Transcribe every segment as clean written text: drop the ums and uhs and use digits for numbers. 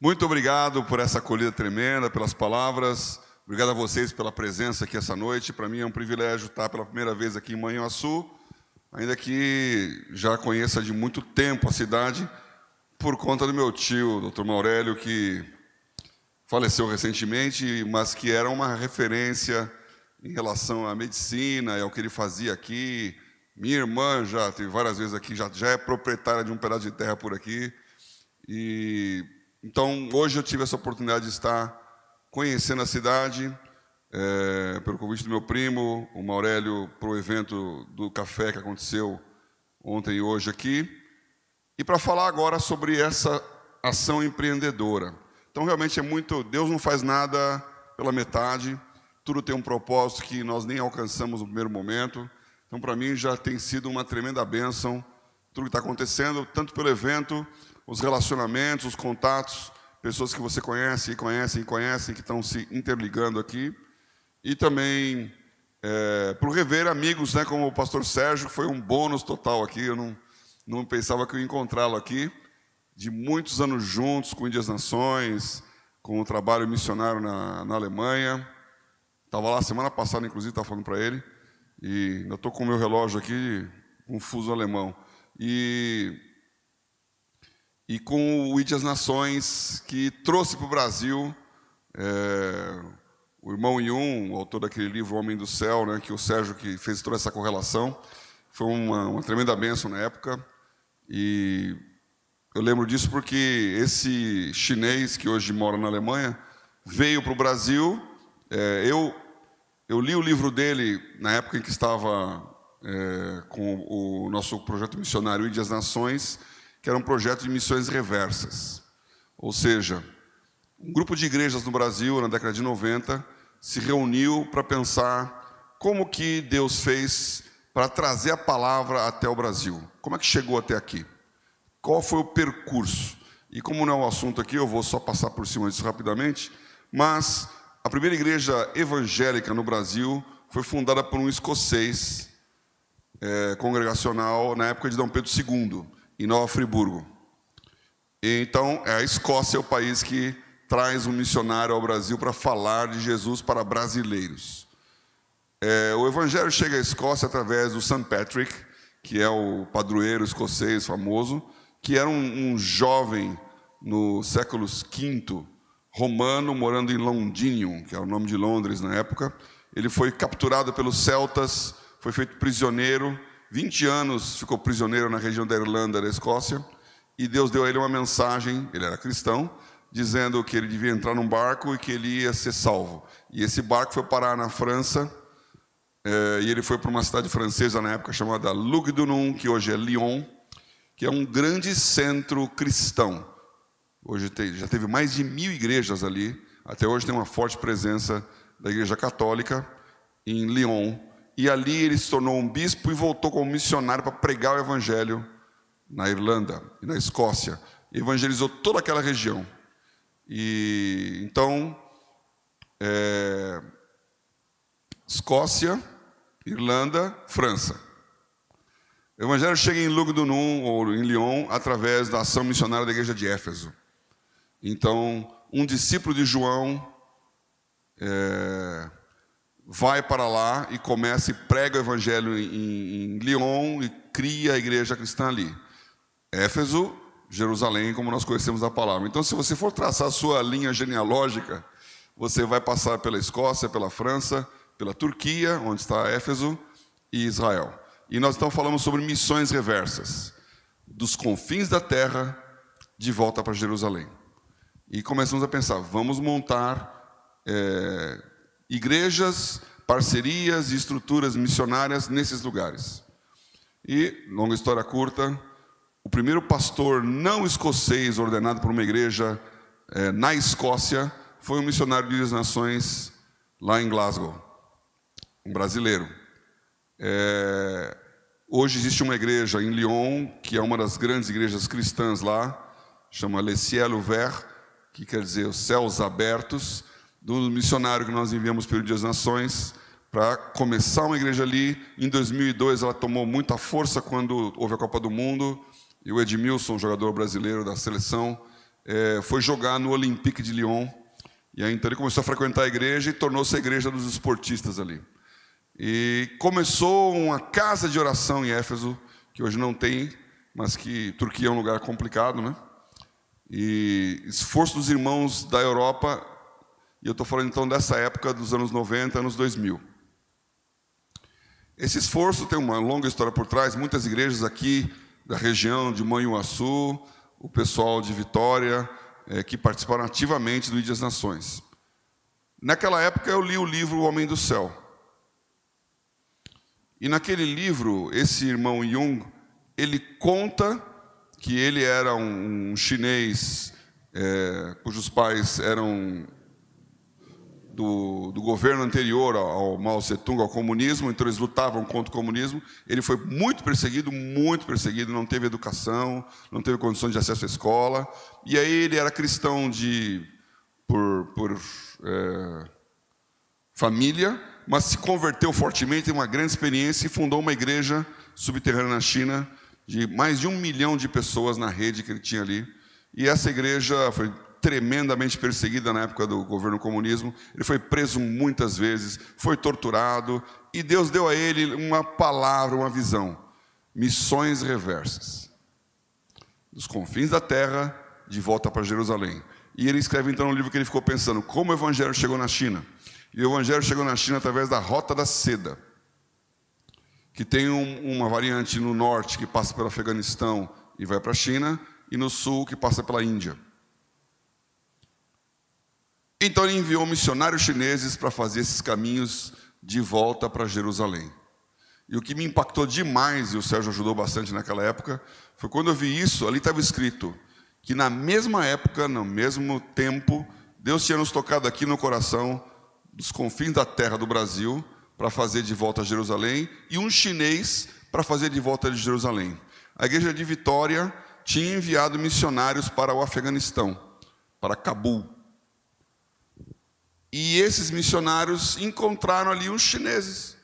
Muito obrigado por essa acolhida tremenda, pelas palavras. Obrigado a vocês pela presença aqui essa noite. Para mim é um privilégio estar pela primeira vez aqui em Manhuaçu, ainda que já conheça de muito tempo a cidade, por conta do meu tio, Dr. Maurélio, que faleceu recentemente, mas que era uma referência em relação à medicina e ao que ele fazia aqui. Minha irmã já teve várias vezes aqui, já é proprietária de um pedaço de terra por aqui. Então, hoje eu tive essa oportunidade de estar conhecendo a cidade, pelo convite do meu primo, o Maurélio, para o evento do café que aconteceu ontem e hoje aqui, e para falar agora sobre essa ação empreendedora. Então, realmente é muito... Deus não faz nada pela metade, tudo tem um propósito que nós nem alcançamos no primeiro momento. Então, para mim, já tem sido uma tremenda bênção tudo que está acontecendo, tanto pelo evento, os relacionamentos, os contatos, pessoas que você conhece, que estão se interligando aqui, e também por rever amigos, né, como o pastor Sérgio, que foi um bônus total aqui. Eu não pensava que eu ia encontrá-lo aqui, de muitos anos juntos, com Índias Nações, com o trabalho missionário na Alemanha. Estava lá semana passada, inclusive, estava falando para ele, e ainda estou com o meu relógio aqui, com um fuso alemão. E com o Índias Nações, que trouxe para o Brasil o irmão Yun, o autor daquele livro O Homem do Céu, né, que o Sérgio que fez toda essa correlação. Foi uma tremenda bênção na época. E eu lembro disso porque esse chinês, que hoje mora na Alemanha, veio para o Brasil. Eu li o livro dele na época em que estava com o nosso projeto missionário Índias Nações, que era um projeto de missões reversas. Ou seja, um grupo de igrejas no Brasil, na década de 90, se reuniu para pensar como que Deus fez para trazer a palavra até o Brasil. Como é que chegou até aqui? Qual foi o percurso? E como não é um assunto aqui, eu vou só passar por cima disso rapidamente, mas a primeira igreja evangélica no Brasil foi fundada por um escocês congregacional na época de Dom Pedro II, em Nova Friburgo. E, então, a Escócia é o país que traz um missionário ao Brasil para falar de Jesus para brasileiros. O evangelho chega à Escócia através do St. Patrick, que é o padroeiro escocês famoso, que era um jovem no século V, romano, morando em Londinium, que é o nome de Londres na época. Ele foi capturado pelos celtas, foi feito prisioneiro, 20 anos ficou prisioneiro na região da Irlanda, da Escócia, e Deus deu a ele uma mensagem, ele era cristão, dizendo que ele devia entrar num barco e que ele ia ser salvo. E esse barco foi parar na França, e ele foi para uma cidade francesa na época chamada Lugdunum, que hoje é Lyon, que é um grande centro cristão. Hoje já teve mais de 1000 igrejas ali, até hoje tem uma forte presença da Igreja Católica em Lyon, e ali ele se tornou um bispo e voltou como missionário para pregar o evangelho na Irlanda e na Escócia. Evangelizou toda aquela região. E então, Escócia, Irlanda, França. O evangelho chega em Lugdunum, ou em Lyon, através da ação missionária da igreja de Éfeso. Então, um discípulo de João vai para lá e começa e prega o evangelho em Lyon e cria a igreja cristã ali. Éfeso, Jerusalém, como nós conhecemos a palavra. Então, se você for traçar a sua linha genealógica, você vai passar pela Escócia, pela França, pela Turquia, onde está Éfeso, e Israel. E nós então falamos sobre missões reversas, dos confins da terra, de volta para Jerusalém. E começamos a pensar, vamos montar igrejas, parcerias e estruturas missionárias nesses lugares. E, longa história curta, o primeiro pastor não escocês ordenado por uma igreja na Escócia foi um missionário de Índias Nações lá em Glasgow, um brasileiro. Hoje existe uma igreja em Lyon, que é uma das grandes igrejas cristãs lá, chama Le Ciel Ouvert, que quer dizer os céus abertos, do missionário que nós enviamos para Índias Nações, para começar uma igreja ali. Em 2002 ela tomou muita força quando houve a Copa do Mundo, e o Edmilson, jogador brasileiro da seleção, foi jogar no Olympique de Lyon. E aí então ele começou a frequentar a igreja e tornou-se a igreja dos esportistas ali. E começou uma casa de oração em Éfeso, que hoje não tem, mas que Turquia é um lugar complicado, né? E esforço dos irmãos da Europa, e eu estou falando então dessa época dos anos 90, anos 2000. Esse esforço tem uma longa história por trás, muitas igrejas aqui da região de Manhuaçu, o pessoal de Vitória, que participaram ativamente do Ide das Nações. Naquela época eu li o livro O Homem do Céu. E naquele livro, esse irmão Jung, ele conta que ele era um chinês cujos pais eram do governo anterior ao Mao Tse-tung, ao comunismo, então eles lutavam contra o comunismo. Ele foi muito perseguido, não teve educação, não teve condições de acesso à escola. E aí ele era cristão por família, mas se converteu fortemente, teve uma grande experiência e fundou uma igreja subterrânea na China, de mais de 1 milhão de pessoas na rede que ele tinha ali. E essa igreja foi tremendamente perseguida na época do governo comunismo. Ele foi preso muitas vezes, foi torturado, e Deus deu a ele uma palavra, uma visão: missões reversas, dos confins da terra, de volta para Jerusalém. E ele escreve então no livro que ele ficou pensando, como o evangelho chegou na China. E o evangelho chegou na China através da Rota da Seda, que tem uma variante no norte que passa pelo Afeganistão e vai para a China, e no sul que passa pela Índia. Então ele enviou missionários chineses para fazer esses caminhos de volta para Jerusalém. E o que me impactou demais, e o Sérgio ajudou bastante naquela época, foi quando eu vi isso, ali estava escrito que na mesma época, no mesmo tempo, Deus tinha nos tocado aqui no coração dos confins da terra do Brasil para fazer de volta a Jerusalém, e um chinês para fazer de volta de Jerusalém. A igreja de Vitória tinha enviado missionários para o Afeganistão, para Cabul. E esses missionários encontraram ali uns chineses.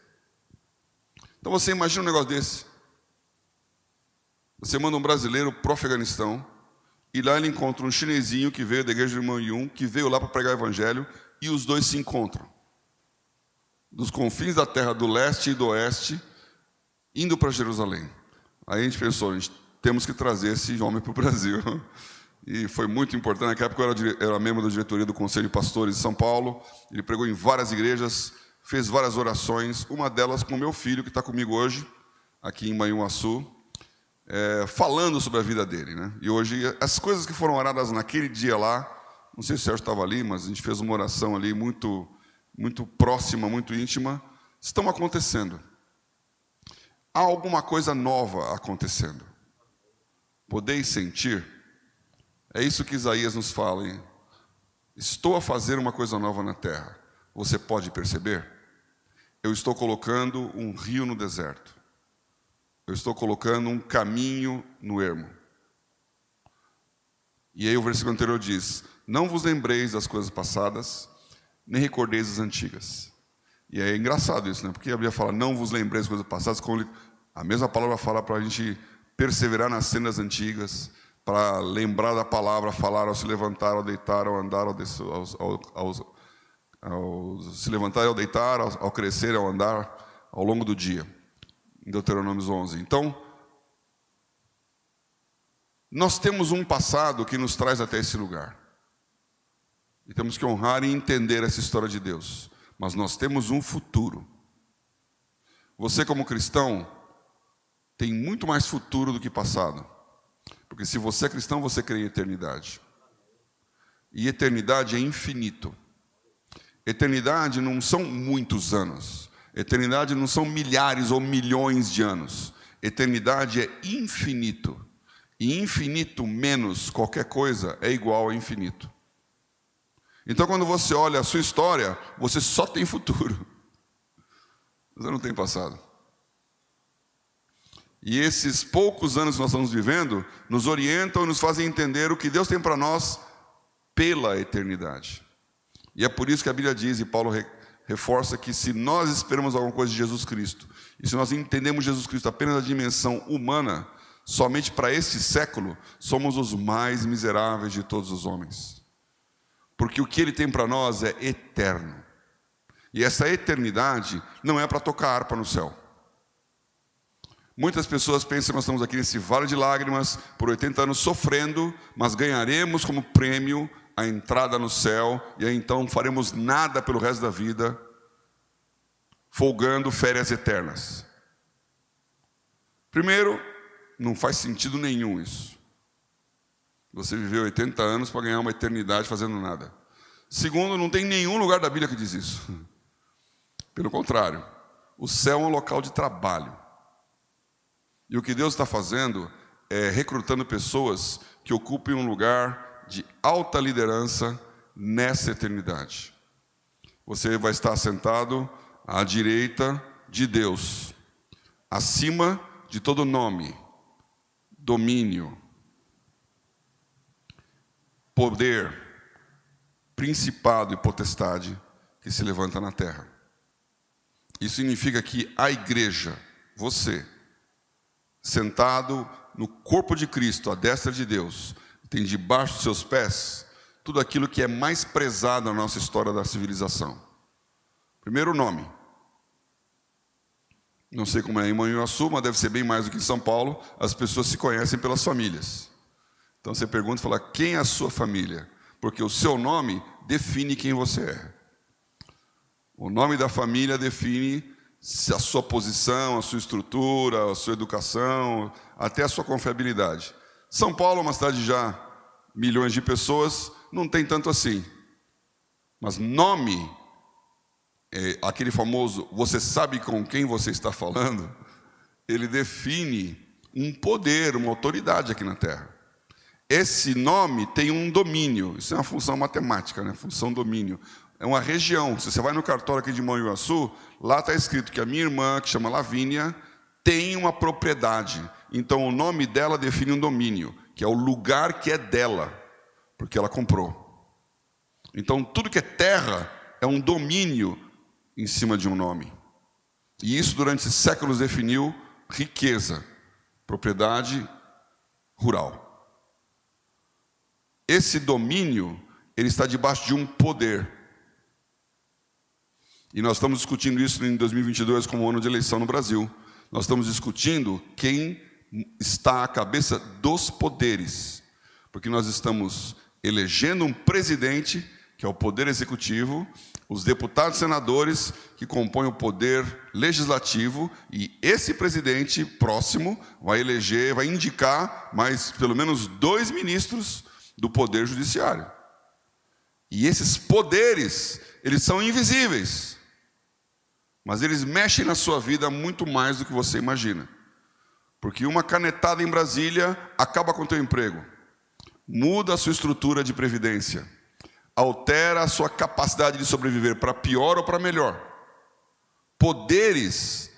Então você imagina um negócio desse. Você manda um brasileiro para o Afeganistão, e lá ele encontra um chinesinho que veio da igreja do irmão Yun, que veio lá para pregar o evangelho, e os dois se encontram. Dos confins da terra do leste e do oeste, indo para Jerusalém. Aí a gente pensou, temos que trazer esse homem para o Brasil. E foi muito importante. Naquela época eu era membro da diretoria do Conselho de Pastores de São Paulo. Ele pregou em várias igrejas, fez várias orações, uma delas com o meu filho, que está comigo hoje, aqui em Manhuaçu, falando sobre a vida dele, né? E hoje, as coisas que foram oradas naquele dia lá, não sei se o Sérgio estava ali, mas a gente fez uma oração ali muito próxima, muito íntima, estão acontecendo. Há alguma coisa nova acontecendo. Podeis sentir? É isso que Isaías nos fala, hein? Estou a fazer uma coisa nova na terra. Você pode perceber? Eu estou colocando um rio no deserto. Eu estou colocando um caminho no ermo. E aí o versículo anterior diz: não vos lembreis das coisas passadas, nem recordeis as antigas. E é engraçado isso, né? Porque a Bíblia fala, não vos lembreis das coisas passadas, como a mesma palavra fala para a gente perseverar nas cenas antigas, para lembrar da palavra, falar ao se levantar, ao deitar, ao andar, ao se levantar e ao deitar, ao crescer, ao andar, ao longo do dia. Em Deuteronômio 11. Então, nós temos um passado que nos traz até esse lugar. E temos que honrar e entender essa história de Deus. Mas nós temos um futuro. Você, como cristão, tem muito mais futuro do que passado. Porque se você é cristão, você crê em eternidade. E eternidade é infinito. Eternidade não são muitos anos. Eternidade não são milhares ou milhões de anos. Eternidade é infinito. E infinito menos qualquer coisa é igual a infinito. Então, quando você olha a sua história, você só tem futuro. Você não tem passado. E esses poucos anos que nós estamos vivendo nos orientam e nos fazem entender o que Deus tem para nós pela eternidade. E é por isso que a Bíblia diz, e Paulo reforça, que se nós esperamos alguma coisa de Jesus Cristo, e se nós entendemos Jesus Cristo apenas na dimensão humana, somente para este século, somos os mais miseráveis de todos os homens. Porque o que Ele tem para nós é eterno. E essa eternidade não é para tocar harpa no céu. Muitas pessoas pensam que nós estamos aqui nesse vale de lágrimas, por 80 anos sofrendo, mas ganharemos como prêmio a entrada no céu, e aí então faremos nada pelo resto da vida, folgando férias eternas. Primeiro, não faz sentido nenhum isso. Você viveu 80 anos para ganhar uma eternidade fazendo nada. Segundo, não tem nenhum lugar da Bíblia que diz isso. Pelo contrário, o céu é um local de trabalho. E o que Deus está fazendo é recrutando pessoas que ocupem um lugar de alta liderança nessa eternidade. Você vai estar sentado à direita de Deus, acima de todo nome, domínio, poder, principado e potestade que se levanta na terra. Isso significa que a igreja, você, sentado no corpo de Cristo, à destra de Deus, tem debaixo dos seus pés tudo aquilo que é mais prezado na nossa história da civilização. Primeiro, o nome. Não sei como é em Manhuaçu, mas deve ser bem mais do que em São Paulo. As pessoas se conhecem pelas famílias. Então você pergunta e fala, quem é a sua família? Porque o seu nome define quem você é. O nome da família define a sua posição, a sua estrutura, a sua educação, até a sua confiabilidade. São Paulo é uma cidade de já milhões de pessoas, não tem tanto assim. Mas nome, aquele famoso, você sabe com quem você está falando, ele define um poder, uma autoridade aqui na Terra. Esse nome tem um domínio, isso é uma função matemática, né? Função domínio. É uma região. Se você vai no cartório aqui de Manhuaçu, lá está escrito que a minha irmã, que chama Lavínia, tem uma propriedade. Então o nome dela define um domínio, que é o lugar que é dela, porque ela comprou. Então tudo que é terra é um domínio em cima de um nome. E isso durante séculos definiu riqueza, propriedade rural. Esse domínio, ele está debaixo de um poder. E nós estamos discutindo isso em 2022 como ano de eleição no Brasil. Nós estamos discutindo quem está à cabeça dos poderes. Porque nós estamos elegendo um presidente, que é o poder executivo, os deputados e senadores, que compõem o poder legislativo, e esse presidente próximo vai eleger, vai indicar mais pelo menos 2 ministros do poder judiciário. E esses poderes, eles são invisíveis, mas eles mexem na sua vida muito mais do que você imagina. Porque uma canetada em Brasília acaba com o teu emprego, muda a sua estrutura de previdência, altera a sua capacidade de sobreviver para pior ou para melhor. Poderes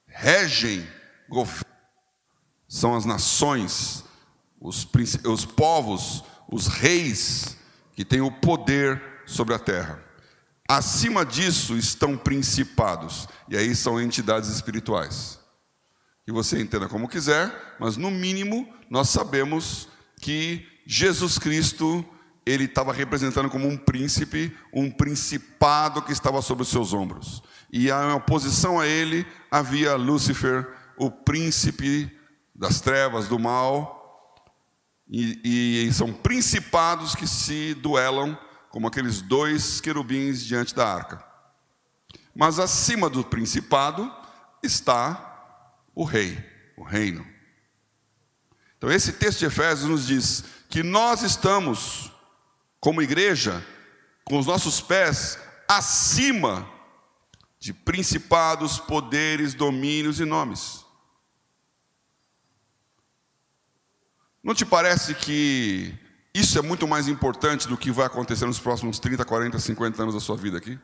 regem, são as nações, os povos, os reis que têm o poder sobre a terra. Acima disso estão principados, e aí são entidades espirituais. Que você entenda como quiser, mas no mínimo nós sabemos que Jesus Cristo, ele estava representando como um príncipe, um principado que estava sobre os seus ombros. E em oposição a ele havia Lúcifer, o príncipe das trevas, do mal. E são principados que se duelam como aqueles 2 querubins diante da arca. Mas acima do principado está o rei, o reino. Então esse texto de Efésios nos diz que nós estamos, como igreja, com os nossos pés acima de principados, poderes, domínios e nomes. Não te parece que isso é muito mais importante do que vai acontecer nos próximos 30, 40, 50 anos da sua vida aqui?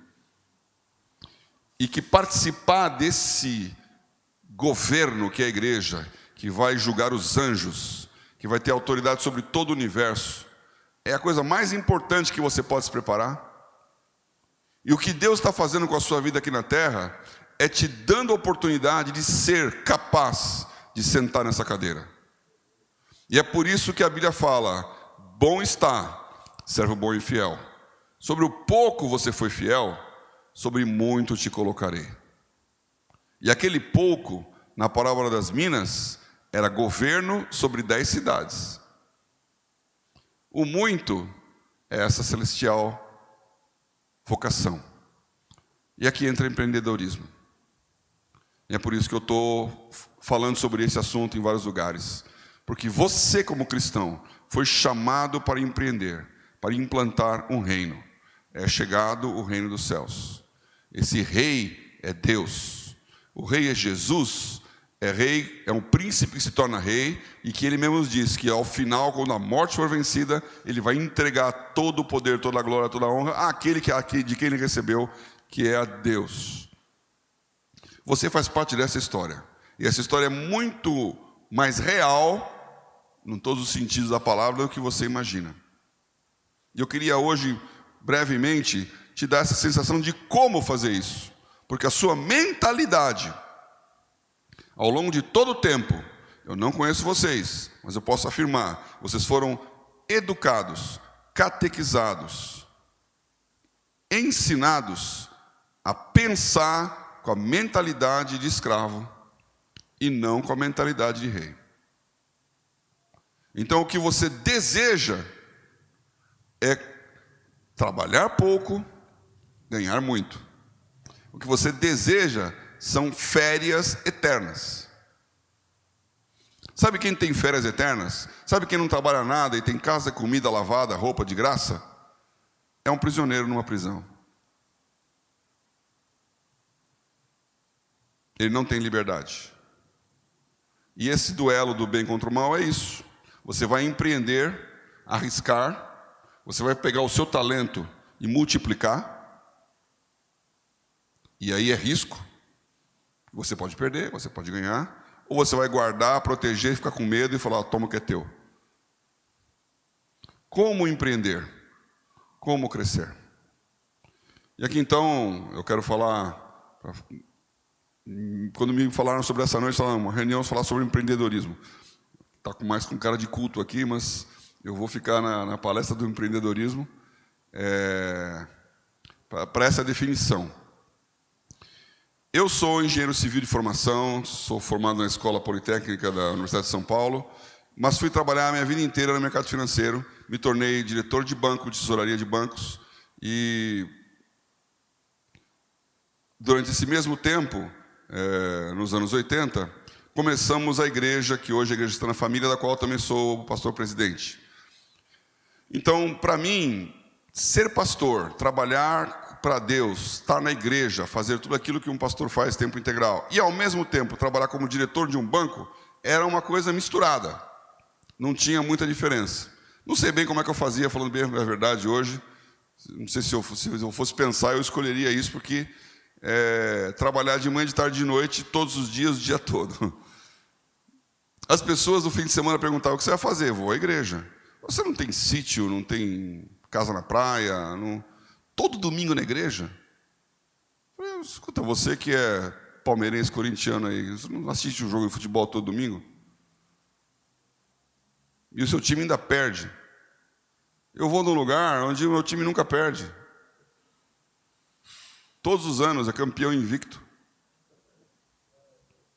E que participar desse governo que é a igreja, que vai julgar os anjos, que vai ter autoridade sobre todo o universo, é a coisa mais importante que você pode se preparar? E o que Deus está fazendo com a sua vida aqui na terra é te dando a oportunidade de ser capaz de sentar nessa cadeira. E é por isso que a Bíblia fala: bom está, servo bom e fiel. Sobre o pouco você foi fiel, sobre muito te colocarei. E aquele pouco, na parábola das minas, era governo sobre 10 cidades. O muito é essa celestial vocação. E aqui entra empreendedorismo. E é por isso que eu estou falando sobre esse assunto em vários lugares. Porque você, como cristão, foi chamado para empreender, para implantar um reino. É chegado o reino dos céus. Esse rei é Deus. O rei é Jesus. É rei, é um príncipe que se torna rei, e que ele mesmo diz que ao final, quando a morte for vencida, ele vai entregar todo o poder, toda a glória, toda a honra àquele de quem ele recebeu, que é a Deus. Você faz parte dessa história. E essa história é muito mais real, em todos os sentidos da palavra, do que você imagina. E eu queria hoje, brevemente, te dar essa sensação de como fazer isso. Porque a sua mentalidade, ao longo de todo o tempo, eu não conheço vocês, mas eu posso afirmar, vocês foram educados, catequizados, ensinados a pensar com a mentalidade de escravo e não com a mentalidade de rei. Então o que você deseja é trabalhar pouco, ganhar muito. O que você deseja são férias eternas. Sabe quem tem férias eternas? Sabe quem não trabalha nada e tem casa, comida, lavada, roupa de graça? É um prisioneiro numa prisão. Ele não tem liberdade. E esse duelo do bem contra o mal é isso. Você vai empreender, arriscar, você vai pegar o seu talento e multiplicar. E aí é risco. Você pode perder, você pode ganhar, ou você vai guardar, proteger, ficar com medo e falar: toma o que é teu. Como empreender? Como crescer? E aqui então, eu quero falar, quando me falaram sobre essa noite, uma reunião, falar sobre empreendedorismo. Está mais com cara de culto aqui, mas eu vou ficar na palestra do empreendedorismo para essa definição. Eu sou engenheiro civil de formação, sou formado na Escola Politécnica da Universidade de São Paulo, mas fui trabalhar a minha vida inteira no mercado financeiro, me tornei diretor de banco, de tesouraria de bancos, e durante esse mesmo tempo, nos anos 80, começamos a igreja, que hoje a igreja está na família, da qual eu também sou o pastor-presidente. Então, para mim, ser pastor, trabalhar para Deus, estar na igreja, fazer tudo aquilo que um pastor faz tempo integral, e ao mesmo tempo trabalhar como diretor de um banco, era uma coisa misturada. Não tinha muita diferença. Não sei bem como é que eu fazia, falando bem a verdade hoje. Não sei se eu fosse pensar, eu escolheria isso, porque trabalhar de manhã, de tarde, de noite, todos os dias, o dia todo. As pessoas no fim de semana perguntavam: o que você vai fazer? Vou à igreja. Você não tem sítio, não tem casa na praia, não... todo domingo na igreja? Eu falei: escuta, você que é palmeirense, corintiano aí, você não assiste um jogo de futebol todo domingo? E o seu time ainda perde. Eu vou num lugar onde o meu time nunca perde. Todos os anos é campeão invicto.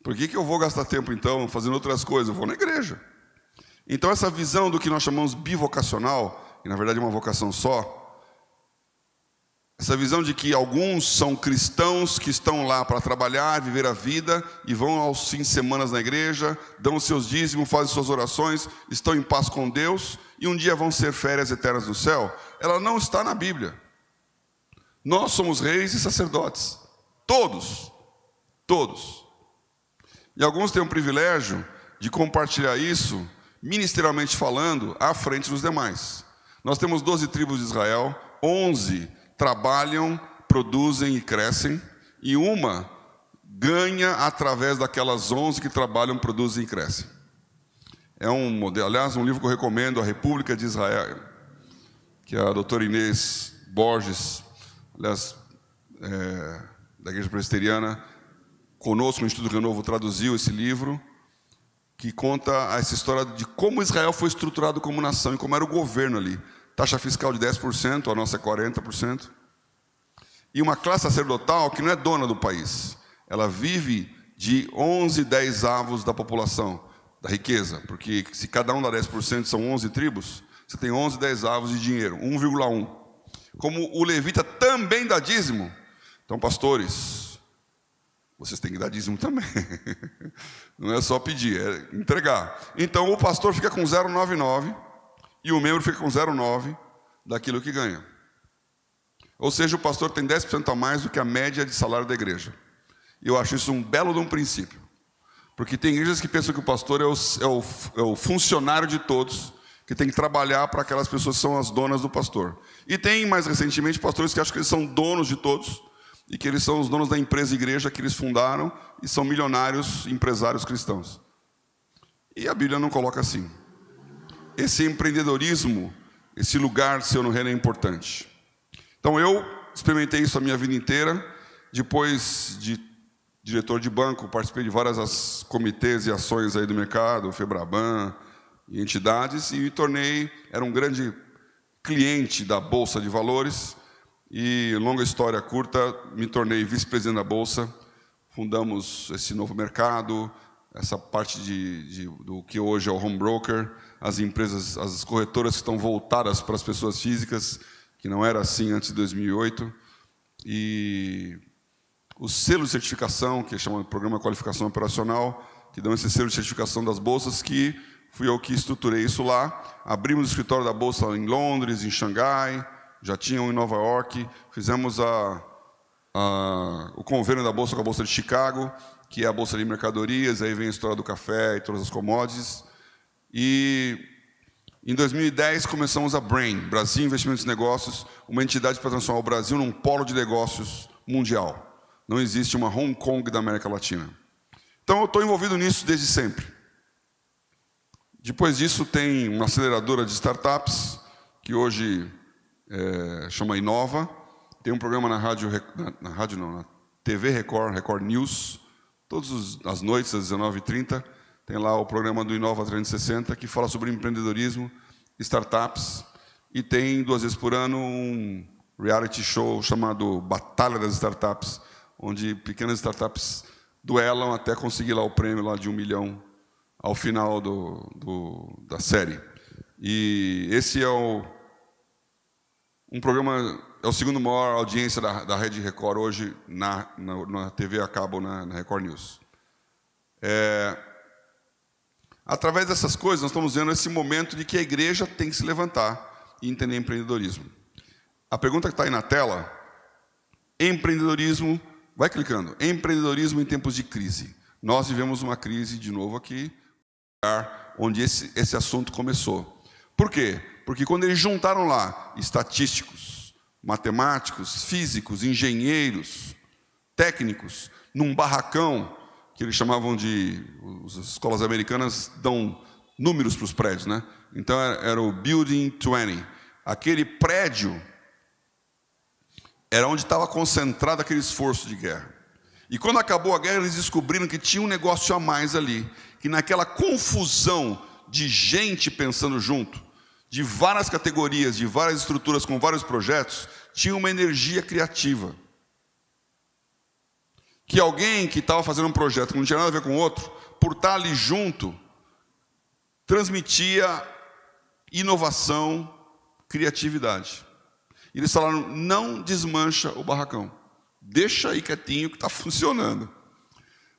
Por que eu vou gastar tempo, então, fazendo outras coisas? Eu vou na igreja. Então, essa visão do que nós chamamos bivocacional, e na verdade é uma vocação só, essa visão de que alguns são cristãos que estão lá para trabalhar, viver a vida, e vão aos fins de semana na igreja, dão os seus dízimos, fazem suas orações, estão em paz com Deus, e um dia vão ser férias eternas no céu, ela não está na Bíblia. Nós somos reis e sacerdotes. Todos. Todos. E alguns têm o privilégio de compartilhar isso, ministerialmente falando, à frente dos demais. Nós temos 12 tribos de Israel, 11 trabalham, produzem e crescem, e uma ganha através daquelas 11 que trabalham, produzem e crescem. É um modelo, aliás, um livro que eu recomendo, A República de Israel, que a doutora Inês Borges, aliás, da Igreja Presbiteriana, conosco no Instituto Renovo, traduziu esse livro, que conta essa história de como Israel foi estruturado como nação e como era o governo ali. Taxa fiscal de 10%, a nossa é 40%. E uma classe sacerdotal que não é dona do país. Ela vive de 11 10avos da população, da riqueza. Porque se cada um dá 10%, são 11 tribos, você tem 11 10avos de dinheiro, 1,1. Como o levita também dá dízimo. Então, pastores, vocês têm que dar dízimo também. Não é só pedir, é entregar. Então, o pastor fica com 0,99 e o membro fica com 0,9 daquilo que ganha. Ou seja, o pastor tem 10% a mais do que a média de salário da igreja. E eu acho isso um belo de um princípio. Porque tem igrejas que pensam que o pastor é o funcionário de todos, que tem que trabalhar para aquelas pessoas que são as donas do pastor. E tem, mais recentemente, pastores que acham que eles são donos de todos, e que eles são os donos da empresa igreja que eles fundaram, e são milionários empresários cristãos. E a Bíblia não coloca assim. Esse empreendedorismo, esse lugar seu no reino é importante. Então eu experimentei isso a minha vida inteira. Depois de diretor de banco, participei de várias comitês e ações aí do mercado, Febraban e entidades, e me tornei, era um grande cliente da Bolsa de Valores, e longa história curta, me tornei vice-presidente da Bolsa, fundamos esse novo mercado, essa parte do que hoje é o home broker, as empresas, as corretoras que estão voltadas para as pessoas físicas, que não era assim antes de 2008, e o selo de certificação, que chama de Programa de Qualificação Operacional, que dão esse selo de certificação das bolsas, que fui eu que estruturei isso lá. Abrimos o escritório da Bolsa em Londres, em Xangai, já tinha um em Nova York, fizemos o convênio da Bolsa com a Bolsa de Chicago, que é a Bolsa de Mercadorias, aí vem a história do café e todas as commodities. E em 2010 começamos a Brain, Brasil Investimentos e Negócios, uma entidade para transformar o Brasil num polo de negócios mundial. Não existe uma Hong Kong da América Latina. Então eu estou envolvido nisso desde sempre. Depois disso tem uma aceleradora de startups, que hoje chama Inova. Tem um programa na TV Record, Record News, todas as noites às 19h30. Tem lá o programa do Inova 360, que fala sobre empreendedorismo, startups. E tem 2 vezes por ano um reality show chamado Batalha das Startups, onde pequenas startups duelam até conseguir lá o prêmio lá de 1 milhão ao final da série. E esse é um programa, é o segundo maior audiência da Rede Record hoje na TV a cabo, na Record News. Através dessas coisas, nós estamos vendo esse momento de que a igreja tem que se levantar e entender empreendedorismo. A pergunta que está aí na tela, empreendedorismo, vai clicando, empreendedorismo em tempos de crise. Nós vivemos uma crise, de novo aqui, onde esse assunto começou. Por quê? Porque quando eles juntaram lá estatísticos, matemáticos, físicos, engenheiros, técnicos, num barracão, que eles chamavam de... As escolas americanas dão números para os prédios, né? Então era o Building 20. Aquele prédio era onde estava concentrado aquele esforço de guerra. E quando acabou a guerra, eles descobriram que tinha um negócio a mais ali, que naquela confusão de gente pensando junto, de várias categorias, de várias estruturas com vários projetos, tinha uma energia criativa. Que alguém que estava fazendo um projeto que não tinha nada a ver com o outro, por estar ali junto, transmitia inovação, criatividade. E eles falaram, não desmancha o barracão. Deixa aí quietinho que está funcionando.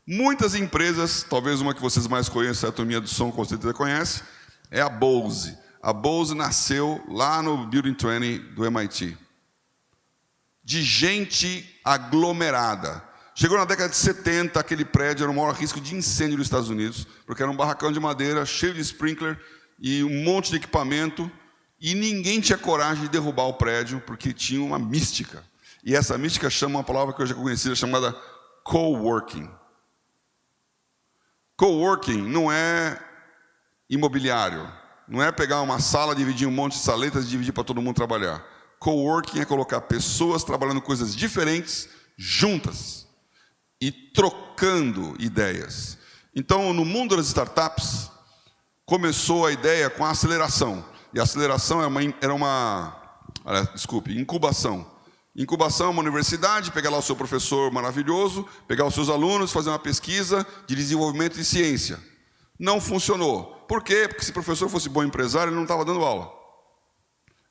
Muitas empresas, talvez uma que vocês mais conhecem, a Anatomia do Som, com certeza conhece, é a Bose. A Bose nasceu lá no Building 20 do MIT. De gente aglomerada. Chegou na década de 70, aquele prédio era o maior risco de incêndio dos Estados Unidos, porque era um barracão de madeira, cheio de sprinkler e um monte de equipamento, e ninguém tinha coragem de derrubar o prédio, porque tinha uma mística. E essa mística chama uma palavra que hoje é conhecida, chamada coworking. Coworking não é imobiliário, não é pegar uma sala, dividir um monte de saletas e dividir para todo mundo trabalhar. Coworking é colocar pessoas trabalhando coisas diferentes, juntas, e trocando ideias. Então, no mundo das startups, começou a ideia com a aceleração. E a aceleração incubação. Incubação é uma universidade, pegar lá o seu professor maravilhoso, pegar os seus alunos, fazer uma pesquisa de desenvolvimento de ciência. Não funcionou. Por quê? Porque se o professor fosse bom empresário, ele não estava dando aula.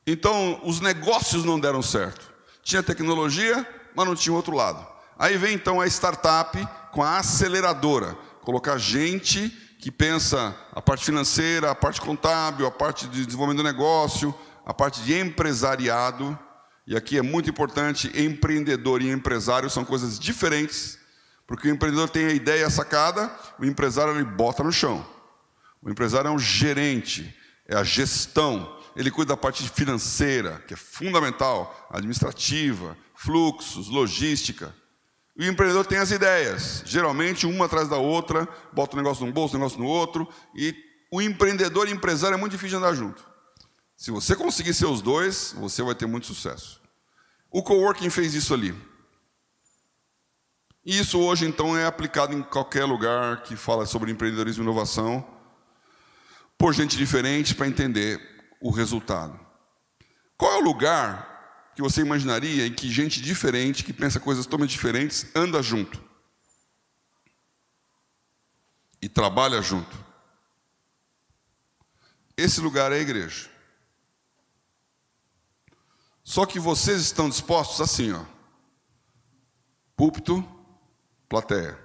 Então, os negócios não deram certo. Tinha tecnologia, mas não tinha outro lado. Aí vem então a startup com a aceleradora. Colocar gente que pensa a parte financeira, a parte contábil, a parte de desenvolvimento do negócio, a parte de empresariado. E aqui é muito importante, empreendedor e empresário são coisas diferentes, porque o empreendedor tem a ideia, a sacada, o empresário ele bota no chão. O empresário é um gerente, é a gestão, ele cuida da parte financeira, que é fundamental, administrativa, fluxos, logística. O empreendedor tem as ideias, geralmente uma atrás da outra, bota o negócio num bolso, o negócio no outro, e o empreendedor e o empresário é muito difícil de andar junto. Se você conseguir ser os dois, você vai ter muito sucesso. O coworking fez isso ali. E isso hoje, então, é aplicado em qualquer lugar que fala sobre empreendedorismo e inovação, por gente diferente para entender o resultado. Qual é o lugar que você imaginaria em que gente diferente, que pensa coisas totalmente diferentes, anda junto e trabalha junto? Esse lugar é a igreja. Só que vocês estão dispostos assim, ó, púlpito, plateia.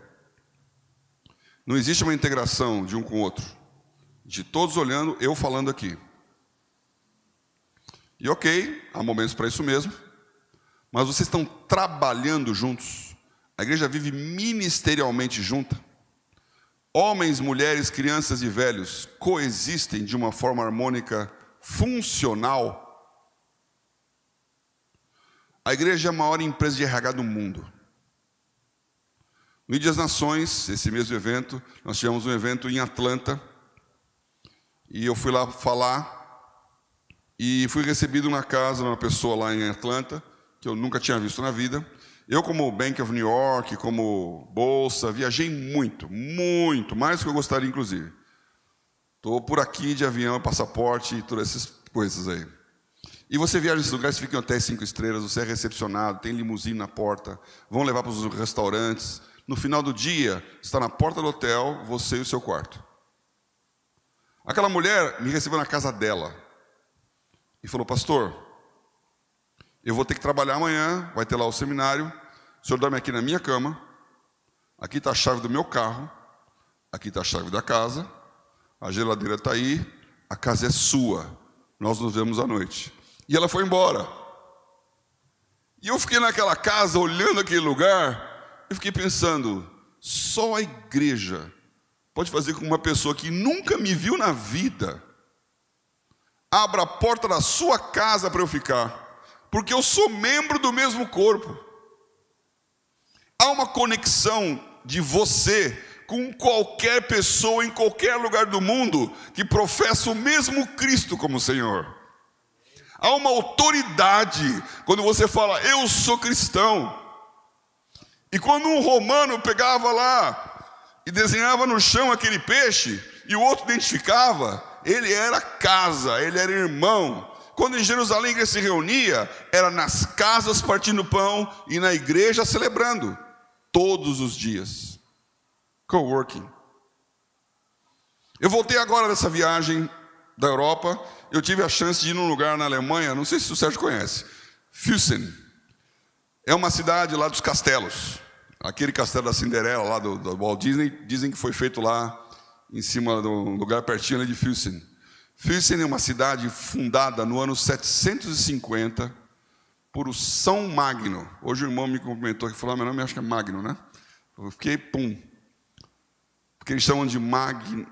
Não existe uma integração de um com o outro, de todos olhando, eu falando aqui. E ok, há momentos para isso mesmo, mas vocês estão trabalhando juntos. A igreja vive ministerialmente junta. Homens, mulheres, crianças e velhos coexistem de uma forma harmônica, funcional. A igreja é a maior empresa de RH do mundo. No Dia das Nações, esse mesmo evento, nós tivemos um evento em Atlanta, e eu fui lá falar, e fui recebido na casa de uma pessoa lá em Atlanta, que eu nunca tinha visto na vida. Eu, como Bank of New York, como Bolsa, viajei muito, muito, mais do que eu gostaria, inclusive. Estou por aqui de avião, passaporte e todas essas coisas aí. E você viaja nesses lugares, fica em hotéis 5 estrelas, você é recepcionado, tem limusine na porta, vão levar para os restaurantes. No final do dia, está na porta do hotel, você e o seu quarto. Aquela mulher me recebeu na casa dela e falou: pastor, eu vou ter que trabalhar amanhã, vai ter lá o seminário, o senhor dorme aqui na minha cama, aqui está a chave do meu carro, aqui está a chave da casa, a geladeira está aí, a casa é sua, nós nos vemos à noite. E ela foi embora. E eu fiquei naquela casa, olhando aquele lugar, e fiquei pensando, só a igreja pode fazer com que uma pessoa que nunca me viu na vida abra a porta da sua casa para eu ficar, porque eu sou membro do mesmo corpo. Há uma conexão de você com qualquer pessoa em qualquer lugar do mundo que professa o mesmo Cristo como Senhor. Há uma autoridade quando você fala, eu sou cristão. E quando um romano pegava lá e desenhava no chão aquele peixe, e o outro identificava, ele era casa, ele era irmão. Quando em Jerusalém a igreja se reunia, era nas casas partindo pão e na igreja celebrando, todos os dias. Coworking. Eu voltei agora dessa viagem da Europa, eu tive a chance de ir num lugar na Alemanha, não sei se o Sérgio conhece, Füssen. É uma cidade lá dos castelos. Aquele castelo da Cinderela lá do Walt Disney, dizem que foi feito lá em cima de um lugar pertinho ali de Füssen. Füssen é uma cidade fundada no ano 750 por São Magno. Hoje o irmão me cumprimentou aqui e falou, meu nome acho que é Magno, né? Eu fiquei pum. Porque eles chamam de Magna.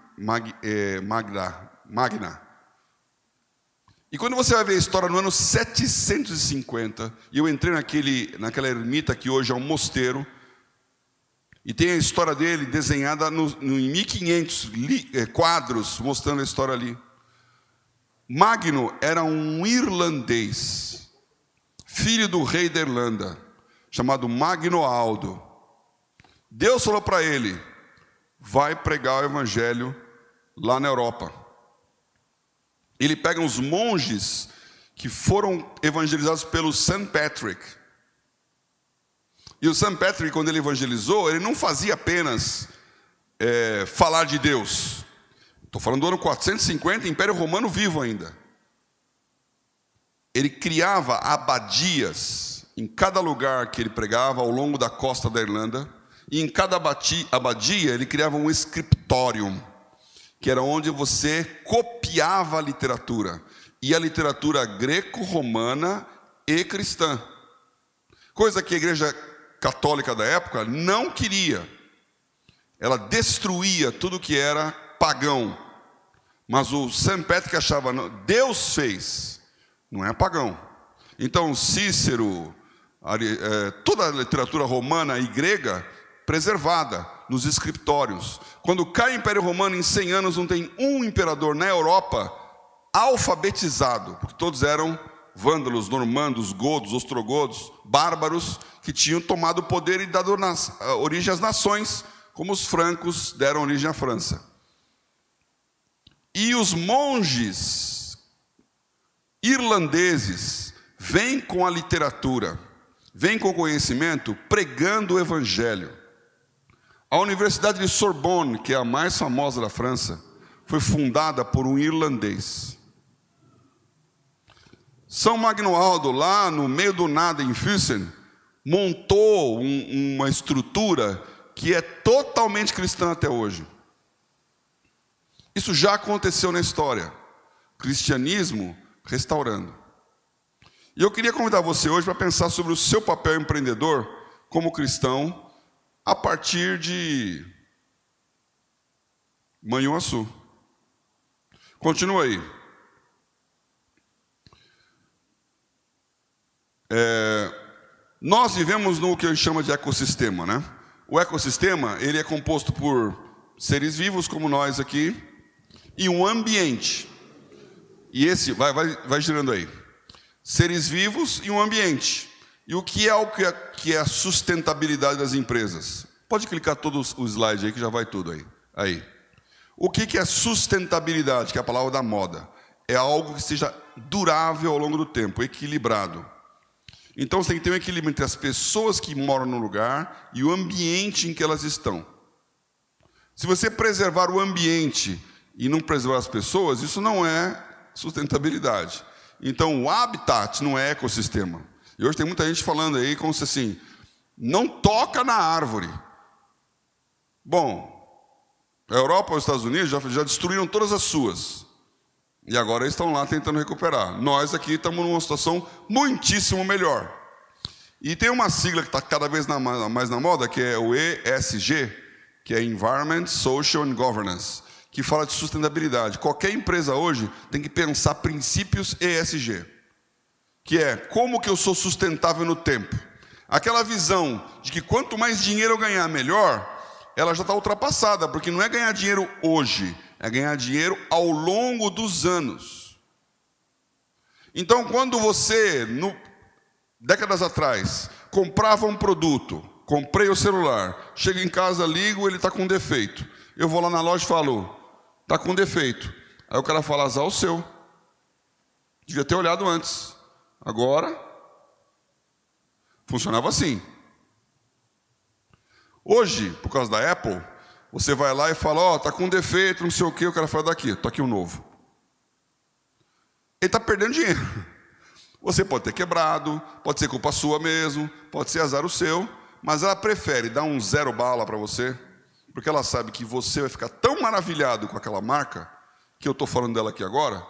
E quando você vai ver a história no ano 750, e eu entrei naquela ermita que hoje é um mosteiro, e tem a história dele desenhada em 1500 quadros, mostrando a história ali. Magno era um irlandês, filho do rei da Irlanda, chamado Magno Aldo. Deus falou para ele, vai pregar o evangelho lá na Europa. Ele pega os monges que foram evangelizados pelo St. Patrick. E o St. Patrick, quando ele evangelizou, ele não fazia apenas falar de Deus. Estou falando do ano 450, Império Romano vivo ainda. Ele criava abadias em cada lugar que ele pregava ao longo da costa da Irlanda. E em cada abadia ele criava um scriptorium, que era onde você copiava a literatura. E a literatura greco-romana e cristã. Coisa que a igreja católica da época não queria. Ela destruía tudo que era pagão. Mas o St. Patrick achava, não, Deus fez, não é pagão. Então Cícero, toda a literatura romana e grega, preservada nos escritórios. Quando cai o Império Romano, em 100 anos não tem um imperador na Europa alfabetizado, porque todos eram vândalos, normandos, godos, ostrogodos, bárbaros, que tinham tomado o poder e dado origem às nações, como os francos deram origem à França. E os monges irlandeses vêm com a literatura, vêm com o conhecimento, pregando o evangelho. A Universidade de Sorbonne, que é a mais famosa da França, foi fundada por um irlandês. São Magnoaldo, lá no meio do nada, em Füssen, montou uma estrutura que é totalmente cristã até hoje. Isso já aconteceu na história. Cristianismo restaurando. E eu queria convidar você hoje para pensar sobre o seu papel empreendedor como cristão a partir de Manhuaçu. Continua aí. Nós vivemos no que a gente chama de ecossistema, né? O ecossistema, ele é composto por seres vivos como nós aqui e um ambiente. E esse, vai girando aí. Seres vivos e um ambiente. E o que é a sustentabilidade das empresas? Pode clicar todo o slide aí que já vai tudo aí. O que é sustentabilidade, que é a palavra da moda? É algo que seja durável ao longo do tempo, equilibrado. Então você tem que ter um equilíbrio entre as pessoas que moram no lugar e o ambiente em que elas estão. Se você preservar o ambiente e não preservar as pessoas, isso não é sustentabilidade. Então o habitat não é ecossistema. E hoje tem muita gente falando aí como se assim, não toca na árvore. Bom, a Europa e os Estados Unidos já destruíram todas as suas. E agora eles estão lá tentando recuperar. Nós aqui estamos numa situação muitíssimo melhor. E tem uma sigla que está cada vez mais na moda, que é o ESG, que é Environment, Social and Governance, que fala de sustentabilidade. Qualquer empresa hoje tem que pensar princípios ESG, que é como que eu sou sustentável no tempo. Aquela visão de que quanto mais dinheiro eu ganhar, melhor, ela já está ultrapassada, porque não é ganhar dinheiro hoje, é ganhar dinheiro ao longo dos anos. Então, quando você, décadas atrás, comprava um produto, comprei o celular, chego em casa, ligo, ele está com defeito. Eu vou lá na loja e falo, está com defeito. Aí o cara fala, azar o seu. Devia ter olhado antes. Agora, funcionava assim. Hoje, por causa da Apple, você vai lá e fala, está com defeito, não sei o quê, o cara fala, daqui, está aqui o novo. Ele está perdendo dinheiro. Você pode ter quebrado, pode ser culpa sua mesmo, pode ser azar o seu, mas ela prefere dar um 0 bala para você, porque ela sabe que você vai ficar tão maravilhado com aquela marca, que eu estou falando dela aqui agora,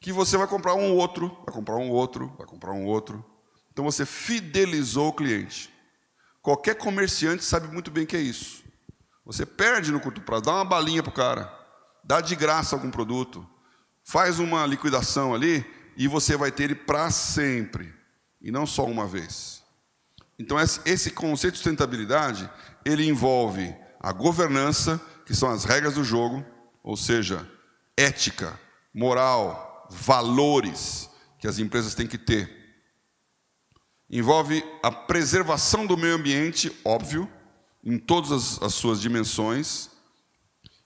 que você vai comprar um outro, vai comprar um outro, vai comprar um outro. Então você fidelizou o cliente. Qualquer comerciante sabe muito bem o que é isso. Você perde no curto prazo, dá uma balinha para o cara, dá de graça algum produto, faz uma liquidação ali e você vai ter ele para sempre, e não só uma vez. Então esse conceito de sustentabilidade, ele envolve a governança, que são as regras do jogo, ou seja, ética, moral, valores que as empresas têm que ter. Envolve a preservação do meio ambiente, óbvio, em todas as suas dimensões,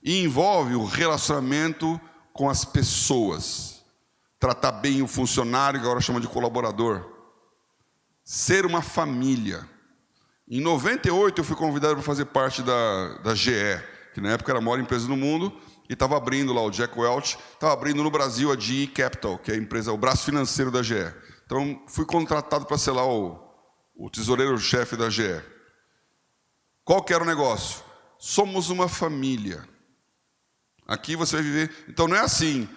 e envolve o relacionamento com as pessoas. Tratar bem o funcionário, que agora chama de colaborador. Ser uma família. Em 98 eu fui convidado para fazer parte da GE, que na época era a maior empresa do mundo, e estava abrindo lá, o Jack Welch, estava abrindo no Brasil a GE Capital, que é a empresa, o braço financeiro da GE. Então fui contratado para ser lá o tesoureiro-chefe da GE. Qual que era o negócio? Somos uma família. Aqui você vai viver... Então não é assim,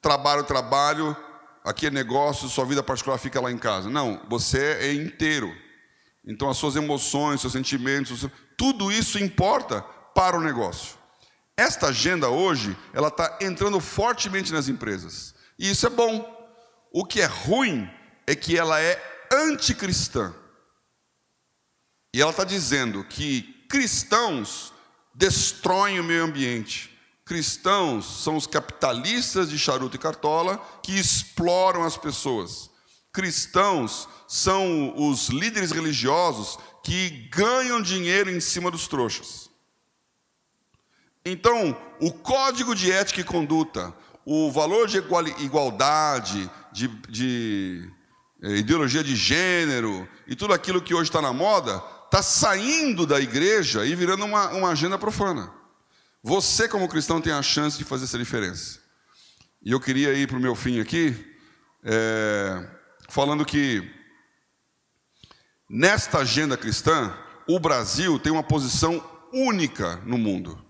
trabalho, aqui é negócio, sua vida particular fica lá em casa. Não, você é inteiro. Então as suas emoções, seus sentimentos, tudo isso importa para o negócio. Esta agenda hoje, ela está entrando fortemente nas empresas. E isso é bom. O que é ruim é que ela é anticristã. E ela está dizendo que cristãos destroem o meio ambiente. Cristãos são os capitalistas de charuto e cartola que exploram as pessoas. Cristãos são os líderes religiosos que ganham dinheiro em cima dos trouxas. Então, o código de ética e conduta, o valor de igualdade, de ideologia de gênero e tudo aquilo que hoje está na moda, está saindo da igreja e virando uma agenda profana. Você, como cristão, tem a chance de fazer essa diferença. E eu queria ir para o meu fim aqui, falando que, nesta agenda cristã, o Brasil tem uma posição única no mundo.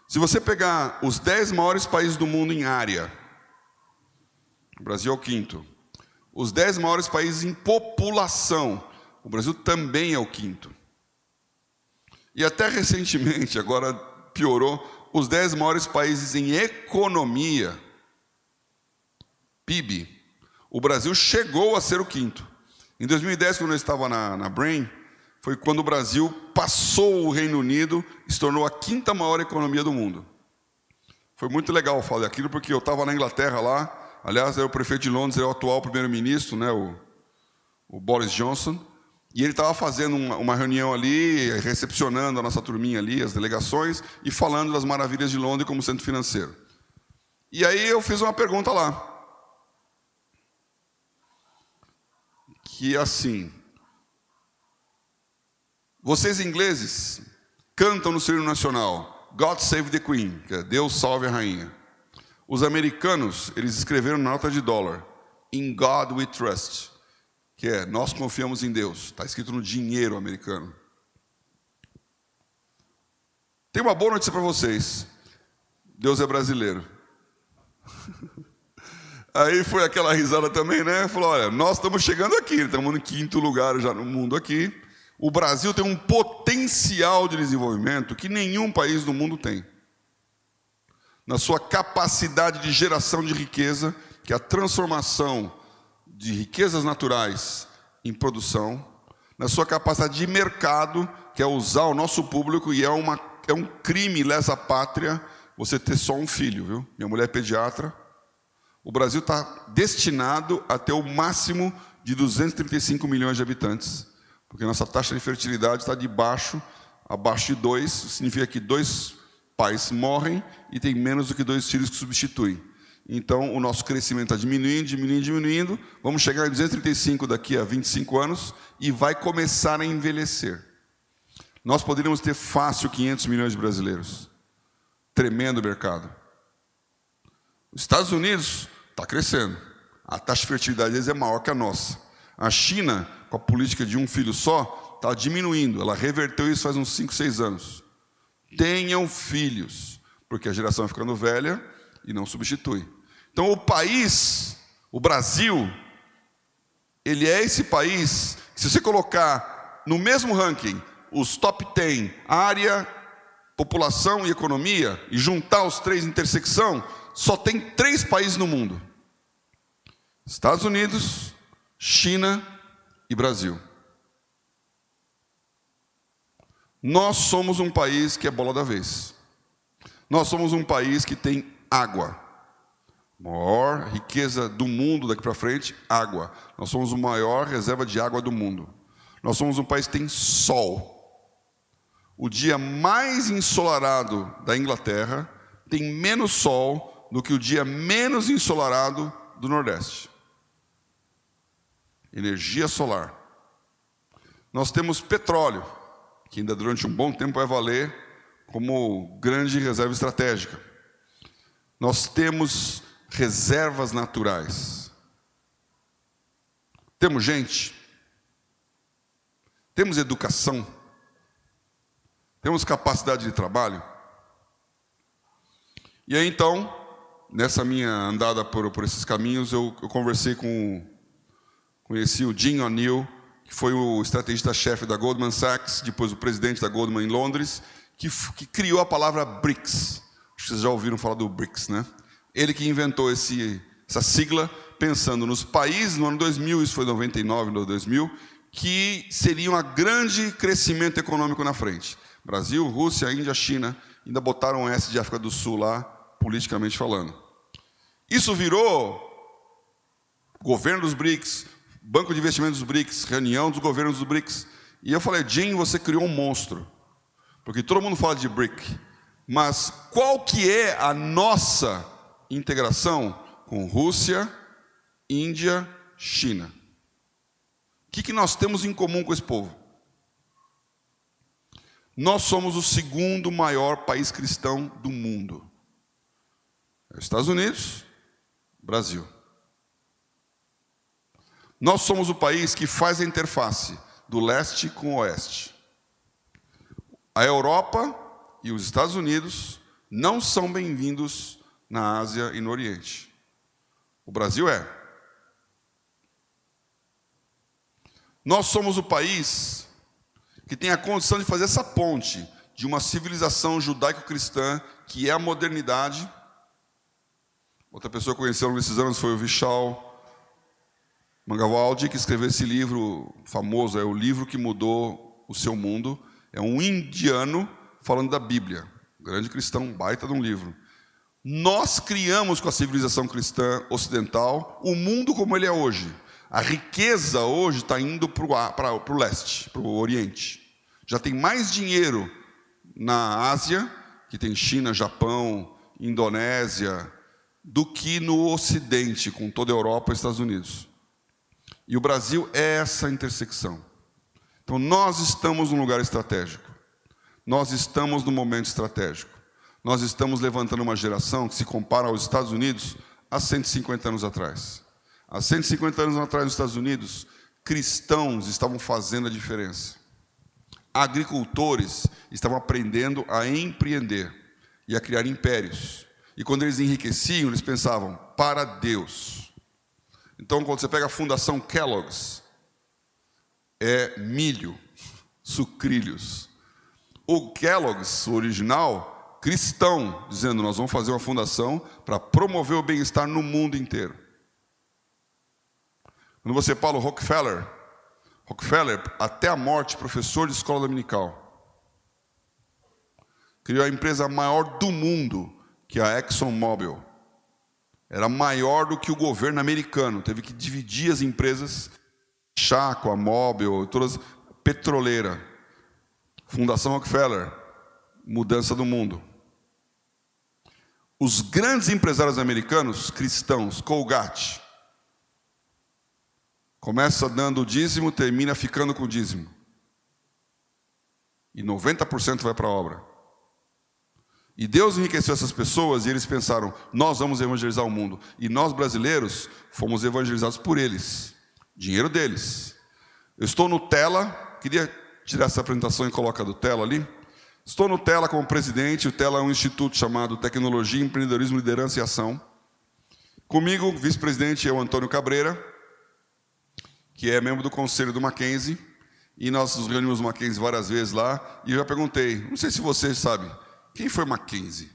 Se você pegar os 10 maiores países do mundo em área, o Brasil é o 5º. Os 10 maiores países em população, o Brasil também é o 5º. E até recentemente, agora piorou, os 10 maiores países em economia, PIB, o Brasil chegou a ser o 5º. Em 2010, quando eu estava na Brain, foi quando o Brasil passou o Reino Unido e se tornou a 5ª maior economia do mundo. Foi muito legal falar daquilo, porque eu estava na Inglaterra lá, aliás, era o prefeito de Londres, era o atual primeiro-ministro, né, o Boris Johnson, e ele estava fazendo uma reunião ali, recepcionando a nossa turminha ali, as delegações, e falando das maravilhas de Londres como centro financeiro. E aí eu fiz uma pergunta lá, que é assim: vocês ingleses cantam no seu hino nacional God Save the Queen, que é Deus salve a rainha. Os americanos, eles escreveram na nota de dólar, In God we trust, que é nós confiamos em Deus. Está escrito no dinheiro americano. Tem uma boa notícia para vocês: Deus é brasileiro. Aí foi aquela risada também, né? Falou, olha, nós estamos chegando aqui, estamos no 5º lugar já no mundo aqui. O Brasil tem um potencial de desenvolvimento que nenhum país do mundo tem. Na sua capacidade de geração de riqueza, que é a transformação de riquezas naturais em produção, na sua capacidade de mercado, que é usar o nosso público, e é um crime lesa pátria você ter só um filho, viu? Minha mulher é pediatra. O Brasil está destinado a ter o máximo de 235 milhões de habitantes, porque nossa taxa de fertilidade está abaixo de 2, significa que 2 pais morrem e tem menos do que 2 filhos que substituem. Então, o nosso crescimento está diminuindo, vamos chegar em 235 daqui a 25 anos e vai começar a envelhecer. Nós poderíamos ter fácil 500 milhões de brasileiros. Tremendo mercado. Os Estados Unidos está crescendo. A taxa de fertilidade deles é maior que a nossa. A China, com a política de um filho só, está diminuindo. Ela reverteu isso faz uns 5, 6 anos. Tenham filhos, porque a geração vai ficando velha e não substitui. Então o país, o Brasil, ele é esse país que, se você colocar no mesmo ranking os top 10, área, população e economia, e juntar os 3 em intersecção, só tem 3 países no mundo: Estados Unidos, China e Brasil. Nós somos um país que é bola da vez. Nós somos um país que tem água. Maior riqueza do mundo daqui para frente, água. Nós somos a maior reserva de água do mundo. Nós somos um país que tem sol. O dia mais ensolarado da Inglaterra tem menos sol do que o dia menos ensolarado do Nordeste. Energia solar. Nós temos petróleo, que ainda durante um bom tempo vai valer como grande reserva estratégica. Nós temos reservas naturais. Temos gente. Temos educação. Temos capacidade de trabalho. E aí então, nessa minha andada por esses caminhos, eu conheci o Jim O'Neill, que foi o estrategista-chefe da Goldman Sachs, depois o presidente da Goldman em Londres, que criou a palavra BRICS. Acho que vocês já ouviram falar do BRICS, né? Ele que inventou essa sigla, pensando nos países, no ano 2000, isso foi 99, no 2000, que seria um grande crescimento econômico na frente. Brasil, Rússia, Índia, China, ainda botaram S de África do Sul lá, politicamente falando. Isso virou governo dos BRICS, Banco de Investimentos dos BRICS, reunião dos governos dos BRICS. E eu falei, Jim, você criou um monstro. Porque todo mundo fala de BRIC. Mas qual que é a nossa integração com Rússia, Índia, China? O que nós temos em comum com esse povo? Nós somos o segundo maior país cristão do mundo. Estados Unidos, Brasil. Nós somos o país que faz a interface do leste com o oeste. A Europa e os Estados Unidos não são bem-vindos na Ásia e no Oriente. O Brasil é. Nós somos o país que tem a condição de fazer essa ponte de uma civilização judaico-cristã, que é a modernidade. Outra pessoa que conheceu nesses anos foi o Vishal Mangavaldi, que escreveu esse livro famoso, é o livro que mudou o seu mundo. É um indiano falando da Bíblia. Grande cristão, baita de um livro. Nós criamos com a civilização cristã ocidental o mundo como ele é hoje. A riqueza hoje está indo para o leste, para o Oriente. Já tem mais dinheiro na Ásia, que tem China, Japão, Indonésia, do que no Ocidente, com toda a Europa e Estados Unidos. E o Brasil é essa intersecção. Então nós estamos num lugar estratégico. Nós estamos num momento estratégico. Nós estamos levantando uma geração que se compara aos Estados Unidos há 150 anos atrás. Há 150 anos atrás, nos Estados Unidos, cristãos estavam fazendo a diferença. Agricultores estavam aprendendo a empreender e a criar impérios. E quando eles enriqueciam, eles pensavam, para Deus. Então, quando você pega a Fundação Kellogg's, é milho, sucrilhos. O Kellogg's, o original, cristão, dizendo, nós vamos fazer uma fundação para promover o bem-estar no mundo inteiro. Quando você fala o Rockefeller, até a morte, professor de escola dominical, criou a empresa maior do mundo, que é a ExxonMobil. Era maior do que o governo americano. Teve que dividir as empresas, Chaco, a Mobil, todas, petroleira. Fundação Rockefeller, mudança do mundo. Os grandes empresários americanos, cristãos, Colgate, começa dando o dízimo, termina ficando com o dízimo. E 90% vai para a obra. E Deus enriqueceu essas pessoas e eles pensaram, nós vamos evangelizar o mundo. E nós brasileiros fomos evangelizados por eles. Dinheiro deles. Eu estou no Tela, queria tirar essa apresentação e colocar do Tela ali. Estou no Tela como presidente, o Tela é um instituto chamado Tecnologia, Empreendedorismo, Liderança e Ação. Comigo, vice-presidente, é o Antônio Cabreira, que é membro do conselho do Mackenzie. E nós nos reunimos no Mackenzie várias vezes lá. E eu já perguntei, não sei se vocês sabem, quem foi Mackenzie?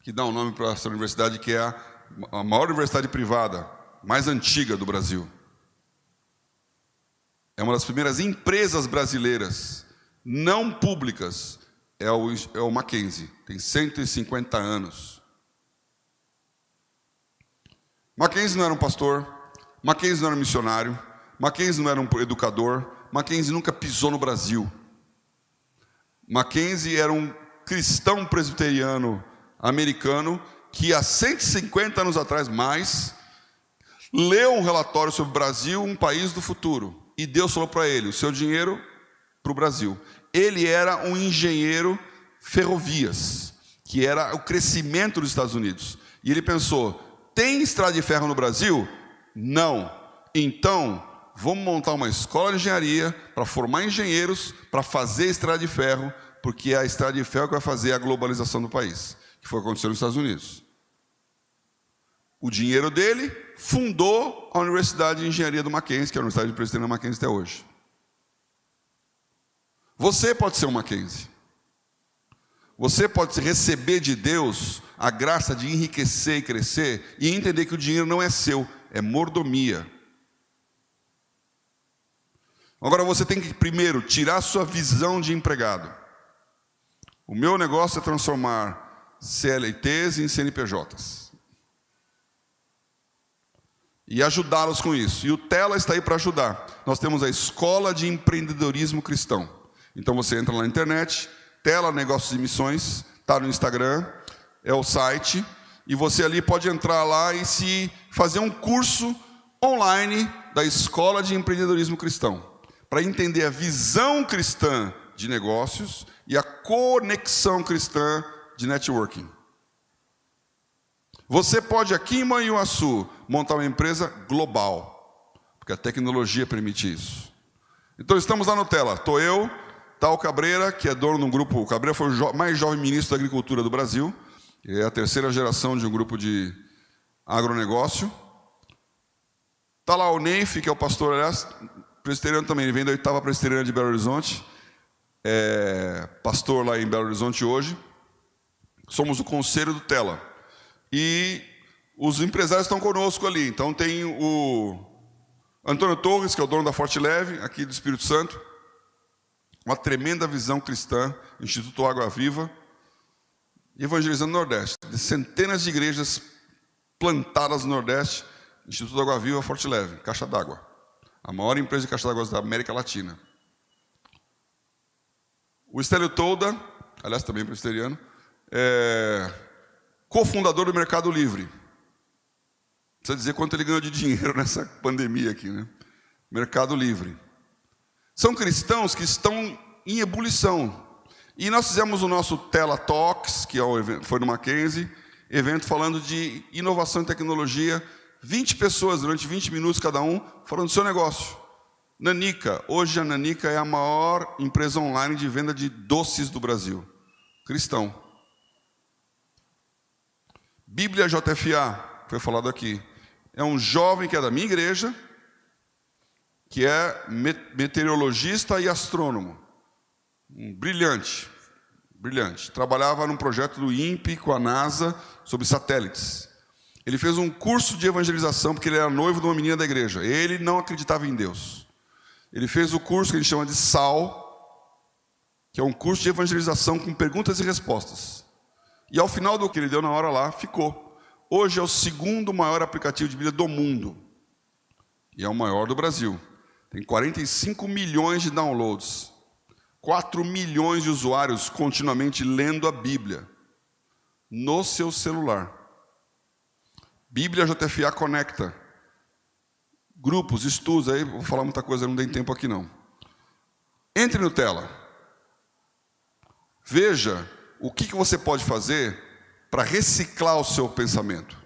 Que dá um nome para essa universidade que é a maior universidade privada, mais antiga do Brasil. É uma das primeiras empresas brasileiras, não públicas, é o Mackenzie. Tem 150 anos. Mackenzie não era um pastor, Mackenzie não era um missionário, Mackenzie não era um educador. Mackenzie nunca pisou no Brasil. Mackenzie era um cristão presbiteriano americano que há 150 anos atrás mais leu um relatório sobre o Brasil, um país do futuro. E Deus falou para ele: o seu dinheiro para o Brasil. Ele era um engenheiro ferrovias, que era o crescimento dos Estados Unidos. E ele pensou: tem estrada de ferro no Brasil? Não. Então, vamos montar uma escola de engenharia para formar engenheiros para fazer estrada de ferro, porque é a estrada de ferro que vai fazer a globalização do país, que foi o que aconteceu nos Estados Unidos. O dinheiro dele fundou a Universidade de Engenharia do Mackenzie, que é a Universidade de Presbiteriana Mackenzie até hoje. Você pode ser um Mackenzie. Você pode receber de Deus a graça de enriquecer e crescer e entender que o dinheiro não é seu, é mordomia. Agora você tem que primeiro tirar a sua visão de empregado. O meu negócio é transformar CLTs em CNPJs. E ajudá-los com isso. E o Tela está aí para ajudar. Nós temos a Escola de Empreendedorismo Cristão. Então você entra lá na internet, Tela Negócios e Missões, está no Instagram, é o site, e você ali pode entrar lá e se fazer um curso online da Escola de Empreendedorismo Cristão, para entender a visão cristã de negócios e a conexão cristã de networking. Você pode aqui em Manhuaçu montar uma empresa global, porque a tecnologia permite isso. Então estamos lá no Tela, estou eu, está o Cabreira, que é dono de um grupo. O Cabreira foi o mais jovem ministro da Agricultura do Brasil, é a terceira geração de um grupo de agronegócio. Está lá o Neif, que é o pastor, aliás, presbiteriano também, ele vem da 8ª Presbiteriana de Belo Horizonte, é pastor lá em Belo Horizonte hoje. Somos o conselho do Tela. E os empresários estão conosco ali. Então tem o Antônio Torres, que é o dono da Forte Leve, aqui do Espírito Santo. Uma tremenda visão cristã, Instituto Água Viva, evangelizando o Nordeste. De centenas de igrejas plantadas no Nordeste, Instituto Água Viva, Forte Leve, Caixa d'Água. A maior empresa de caixa d'água da América Latina. O Estélio Tolda, aliás também presbiteriano, cofundador do Mercado Livre. Precisa dizer quanto ele ganhou de dinheiro nessa pandemia aqui, né? Mercado Livre. São cristãos que estão em ebulição. E nós fizemos o nosso Tela Talks, que é o evento, foi no Mackenzie, evento falando de inovação e tecnologia. 20 pessoas, durante 20 minutos cada um, falando do seu negócio. Nanica, hoje a Nanica é a maior empresa online de venda de doces do Brasil. Cristão. Bíblia JFA, foi falado aqui. É um jovem que é da minha igreja, que é meteorologista e astrônomo. Brilhante, brilhante. Trabalhava num projeto do INPE com a NASA sobre satélites. Ele fez um curso de evangelização porque ele era noivo de uma menina da igreja. Ele não acreditava em Deus. Ele fez o curso que a gente chama de SAL, que é um curso de evangelização com perguntas e respostas. E ao final do que ele deu na hora lá, ficou. Hoje é o segundo maior aplicativo de Bíblia do mundo. E é o maior do Brasil. Tem 45 milhões de downloads. 4 milhões de usuários continuamente lendo a Bíblia no seu celular. Bíblia JFA conecta. Grupos, estudos, aí vou falar muita coisa, não tem tempo aqui não. Entre no Tela. Veja o que você pode fazer para reciclar o seu pensamento.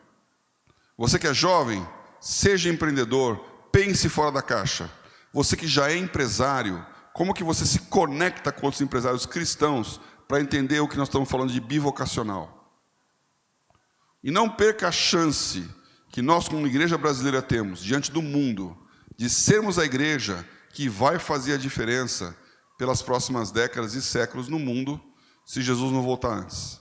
Você que é jovem, seja empreendedor, pense fora da caixa. Você que já é empresário, como que você se conecta com outros empresários cristãos para entender o que nós estamos falando de bivocacional? E não perca a chance que nós, como igreja brasileira, temos diante do mundo, de sermos a igreja que vai fazer a diferença pelas próximas décadas e séculos no mundo, se Jesus não voltar antes.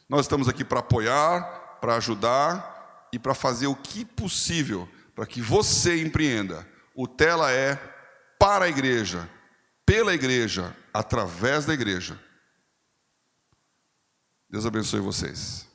Nós estamos aqui para apoiar, para ajudar e para fazer o que possível para que você empreenda. O Tela é para a igreja, pela igreja, através da igreja. Deus abençoe vocês.